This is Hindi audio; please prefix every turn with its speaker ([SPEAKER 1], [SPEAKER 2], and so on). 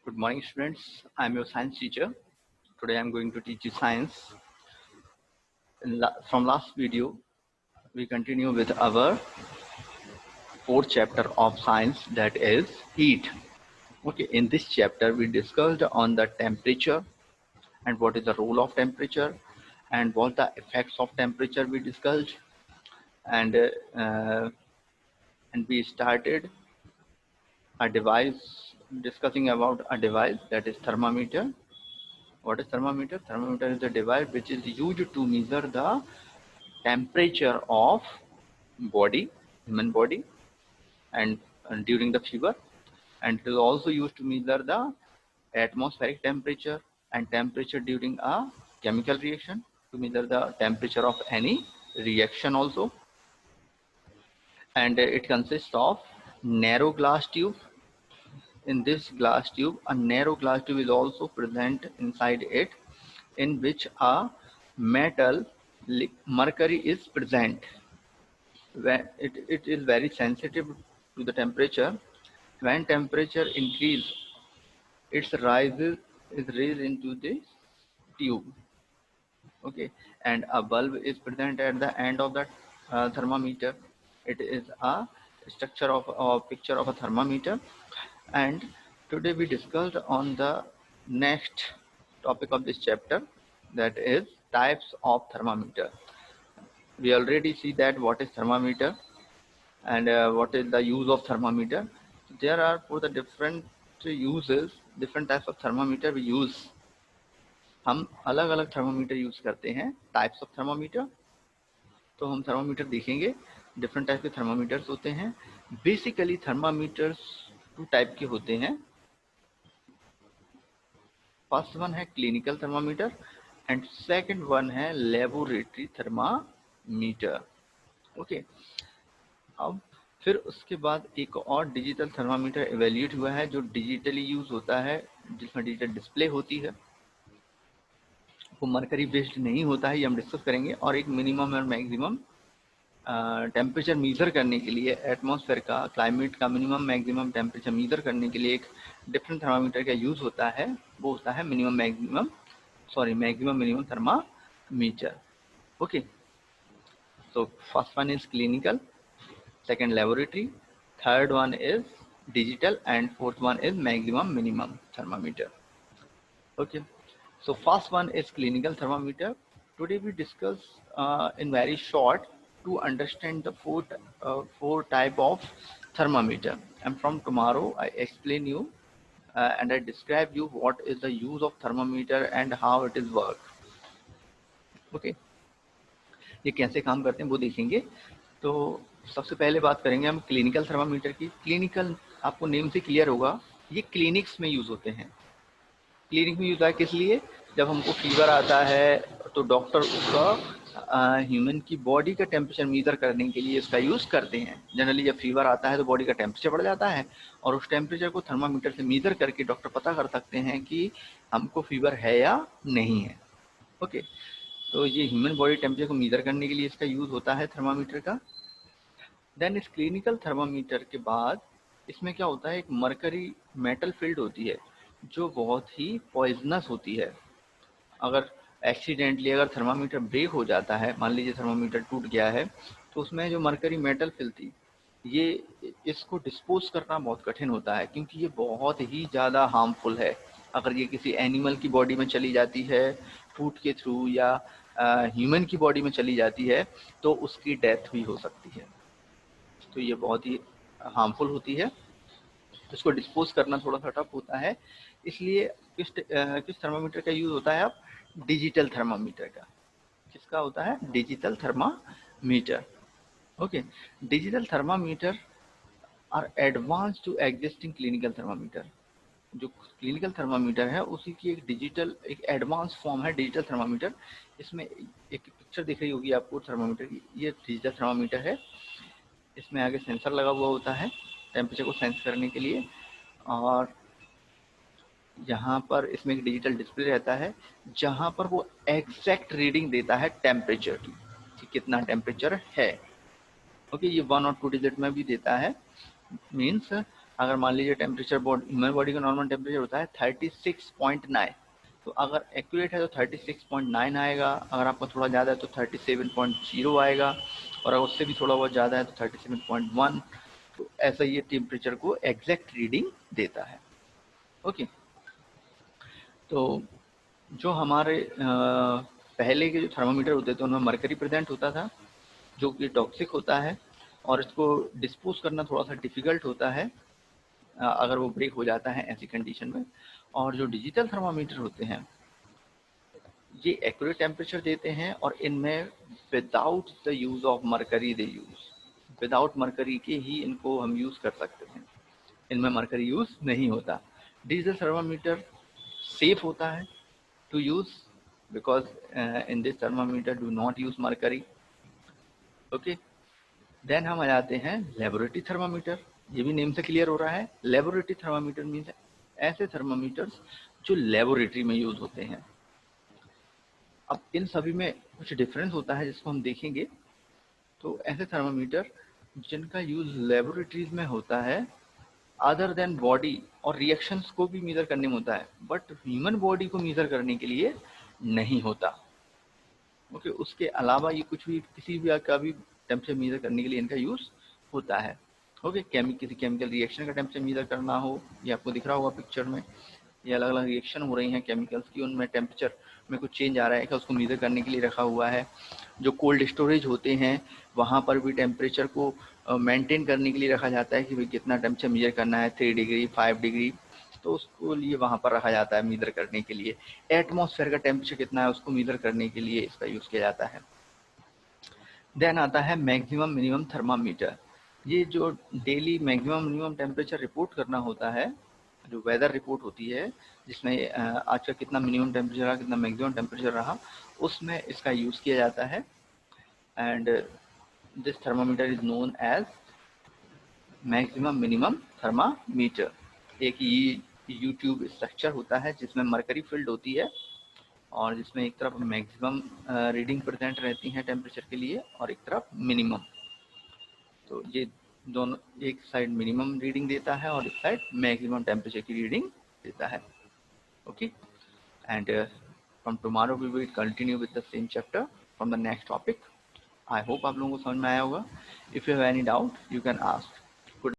[SPEAKER 1] Good morning, students. I'm your science teacher. Today I'm going to teach you science. From last video, we continue with our fourth chapter of science, that is heat. Okay, in this chapter, we discussed on the temperature and what is the role of temperature and what the effects of temperature we discussed, and uh, and we started a device discussing about a device, that is thermometer. What is thermometer? Thermometer is a device which is used to measure the temperature of human body, and during the fever, and it is also used to measure the atmospheric temperature and temperature during a chemical reaction, to measure the temperature of any reaction also. And it consists of narrow glass tube. In this glass tube, a narrow glass tube is also present inside it, in which a metal mercury is present. When it is very sensitive to the temperature. When temperature increase, its rises is raised into the tube. Okay, and a bulb is present at the end of the thermometer. It is a structure of a picture of a thermometer. And today we discussed on the next topic of this chapter, that is types of thermometer. We already see that what is thermometer and what is the use of thermometer. There are, for the different uses, different types of thermometer we use. हम अलग अलग थर्मोमीटर यूज करते हैं. टाइप्स ऑफ थर्मोमीटर, तो हम थर्मोमीटर देखेंगे. डिफरेंट टाइप के थर्मोमीटर्स होते हैं. बेसिकली थर्मामीटर्स टू टाइप के होते हैं. फर्स्ट वन है clinical thermometer and second one है लेबोरेटरी थर्मामीटर. ओके, अब फिर उसके बाद एक और डिजिटल थर्मामीटर एवेल्यूएट हुआ है, जो डिजिटली यूज होता है, जिसमें डिजिटल डिस्प्ले होती है. वो मरकरी बेस्ड नहीं होता है, ये हम डिस्कस करेंगे. और एक मिनिमम और मैक्सिमम टेम्परेचर मीजर करने के लिए, एटमॉस्फेयर का, क्लाइमेट का मिनिमम मैक्सिमम टेम्परेचर मीजर करने के लिए एक डिफरेंट थर्मामीटर का यूज होता है. वो होता है maximum minimum thermometer. Okay, so first one is clinical, second laboratory, third one is digital, and fourth one is maximum minimum thermometer. Okay, so first one is clinical thermometer. Today we discuss in very short to understand the four type of thermometer, and from tomorrow I explain you and I describe you what is the use of thermometer and how it is work. Okay, ये कैसे काम करते हैं वो देखेंगे. तो सबसे पहले बात करेंगे हम क्लिनिकल थर्मामीटर की. क्लिनिकल आपको नेम से क्लियर होगा, ये क्लिनिक्स में यूज होते हैं. क्लिनिक में यूज है किस लिए? जब हमको फीवर आता है तो डॉक्टर उसका ह्यूमन की बॉडी का टेम्परेचर मीजर करने के लिए इसका यूज करते हैं. जनरली जब फीवर आता है तो बॉडी का टेम्परेचर बढ़ जाता है, और उस टेम्परेचर को थर्मामीटर से मीजर करके डॉक्टर पता कर सकते हैं कि हमको फीवर है या नहीं है. ओके, तो ये ह्यूमन बॉडी टेम्परेचर को मीजर करने के लिए इसका यूज होता है थर्मामीटर का. देन इस क्लिनिकल थर्मामीटर के बाद इसमें क्या होता है, एक मरकरी मेटल फील्ड होती है जो बहुत ही पॉइजनस होती है. अगर एक्सीडेंटली अगर थर्मामीटर ब्रेक हो जाता है, मान लीजिए थर्मामीटर टूट गया है, तो उसमें जो मरकरी मेटल फील्ड थी, ये इसको डिस्पोज करना बहुत कठिन होता है, क्योंकि ये बहुत ही ज़्यादा हार्मफुल है. अगर ये किसी एनिमल की बॉडी में चली जाती है फूड के थ्रू, या ह्यूमन की बॉडी में चली जाती है, तो उसकी डेथ भी हो सकती है. तो ये बहुत ही हार्मफुल होती है. इसको डिस्पोज करना थोड़ा सा टफ होता है. इसलिए किस थर्मामीटर का यूज होता है? अब डिजिटल थर्मामीटर का. किसका होता है? Digital thermometer. Okay, digital thermometer are advance to existing clinical thermometer. जो क्लिनिकल थर्मामीटर है उसी की एक एडवांस फॉर्म है डिजिटल थर्मामीटर. इसमें एक पिक्चर दिख रही होगी आपको थर्मामीटर की. ये डिजिटल थर्मामीटर है. इसमें आगे सेंसर लगा हुआ होता है टेम्परेचर को सेंस करने के लिए, और यहाँ पर इसमें एक डिजिटल डिस्प्ले रहता है जहाँ पर वो एग्जैक्ट रीडिंग देता है टेम्परेचर की, कि कितना टेम्परेचर है. ओके, ये 1 और 2 डिजिट में भी देता है. मीन्स अगर मान लीजिए टेम्परेचर ह्यूमन बॉडी का नॉर्मल टेम्परेचर होता है 36.9, तो अगर एक्यूरेट है तो 36.9 आएगा, अगर आपका थोड़ा ज़्यादा है तो 37.0 आएगा, और अगर उससे भी थोड़ा बहुत ज़्यादा है तो 37.1। तो ऐसा ये टेम्परेचर को एग्जैक्ट रीडिंग देता है। ओके, तो जो हमारे पहले के जो थर्मामीटर होते थे उनमें मरकरी प्रेजेंट होता था, जो कि टॉक्सिक होता है और इसको डिस्पोज करना थोड़ा सा डिफिकल्ट होता है अगर वो ब्रेक हो जाता है ऐसी कंडीशन में। और जो डिजिटल थर्मामीटर होते हैं ये एक्यूरेट टेम्परेचर देते हैं, और इनमें without the use of mercury they use, without mercury के ही इनको हम यूज कर सकते हैं, इनमें मरकरी यूज नहीं होता। डिजिटल थर्मामीटर सेफ होता है to use because in this thermometer do not use mercury. Okay, then हम आ जाते हैं लेबोरेटरी थर्मामीटर। ये भी नेम से क्लियर हो रहा है, लेबोरेटरी थर्मामीटर मीन्स ऐसे थर्मामीटर्स जो लेबोरेटरी में यूज होते हैं। अब इन सभी में कुछ डिफरेंस होता है जिसको हम देखेंगे। तो ऐसे थर्मामीटर जिनका यूज लेबोरेटरीज में होता है अदर देन बॉडी और रिएक्शंस को भी मेजर करने में होता है, बट ह्यूमन बॉडी को मेजर करने के लिए नहीं होता। ओके, उसके अलावा ये कुछ भी किसी भी का भी टेम्परेचर मेजर करने के लिए इनका यूज होता है। ओके, किसी केमिकल रिएक्शन का टेम्परेचर मेजर करना हो, ये आपको दिख रहा होगा पिक्चर में, ये अलग अलग रिएक्शन हो रही हैं केमिकल्स की, उनमें टेम्परेचर में कुछ चेंज आ रहा है क्या, उसको मेजर करने के लिए रखा हुआ है। जो कोल्ड स्टोरेज होते हैं वहाँ पर भी टेम्परेचर को मेंटेन करने के लिए रखा जाता है कि भाई कितना टेम्परेचर मेजर करना है, 3 डिग्री 5 डिग्री, तो उसको लिए वहाँ पर रखा जाता है मेजर करने के लिए। एटमॉस्फेयर का टेम्परेचर कितना है उसको मेजर करने के लिए इसका यूज़ किया जाता है। देन आता है मैक्सिमम मिनिमम थर्मामीटर। ये जो daily maximum minimum temperature report करना होता है, जो वेदर रिपोर्ट होती है जिसमें आज का कितना मिनिमम टेम्परेचर रहा, कितना मैक्सिमम टेम्परेचर रहा, उसमें इसका यूज़ किया जाता है। And this thermometer is known as maximum minimum thermometer. एक ये यूट्यूब स्ट्रक्चर होता है जिसमें मरकरी फील्ड होती है और जिसमें एक तरफ मैक्सिमम रीडिंग प्रेजेंट रहती हैं टेम्परेचर के लिए और एक तरफ मिनिमम। तो ये दोनों, एक साइड मिनिमम रीडिंग देता है और एक साइड मैक्सिमम टेम्परेचर की रीडिंग देता है। Okay, and from tomorrow we will continue with the same chapter from the next topic. I hope आप लोगों को समझ में आया होगा। If you have any doubt you can ask.